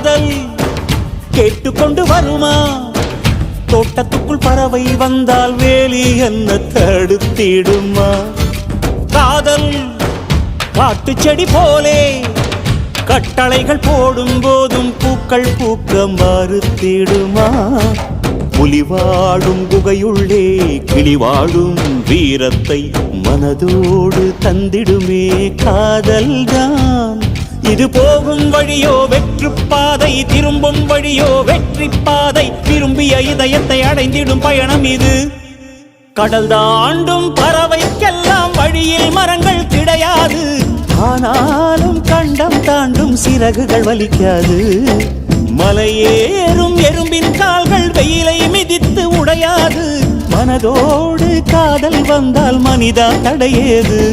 காதல் கேட்டுக்கொண்டு வருமா? தோட்டத்துக்குள் பறவை வந்தால் வேலி என்ன தடுத்திடுமா? காதல் காட்டு செடி போலே கட்டளைகள் போடும் போதும் பூக்கள் பூக்க மறுத்திடுமா? புலி வாழும் குகையுள்ளே கிளி வாழும் வீரத்தை மனதோடு தந்திடுமே காதல்தான். இது போகும் வழியோ வெற்று பாதை, திரும்பும் வழியோ வெற்றி பாதை. விரும்பிய இதயத்தை அடைந்திடும் பயணம் இது. கடல் தாண்டும் பறவைக்கெல்லாம் வழியில் மரங்கள் கிடையாது. ஆனாலும் கண்டம் தாண்டும் சிறகுகள் வலிக்காது. மலையேறும் எறும்பின் கால்கள் வெயிலை மிதித்து உடையாது. மனதோடு காதல் வந்தால் மனிதா தடையேது.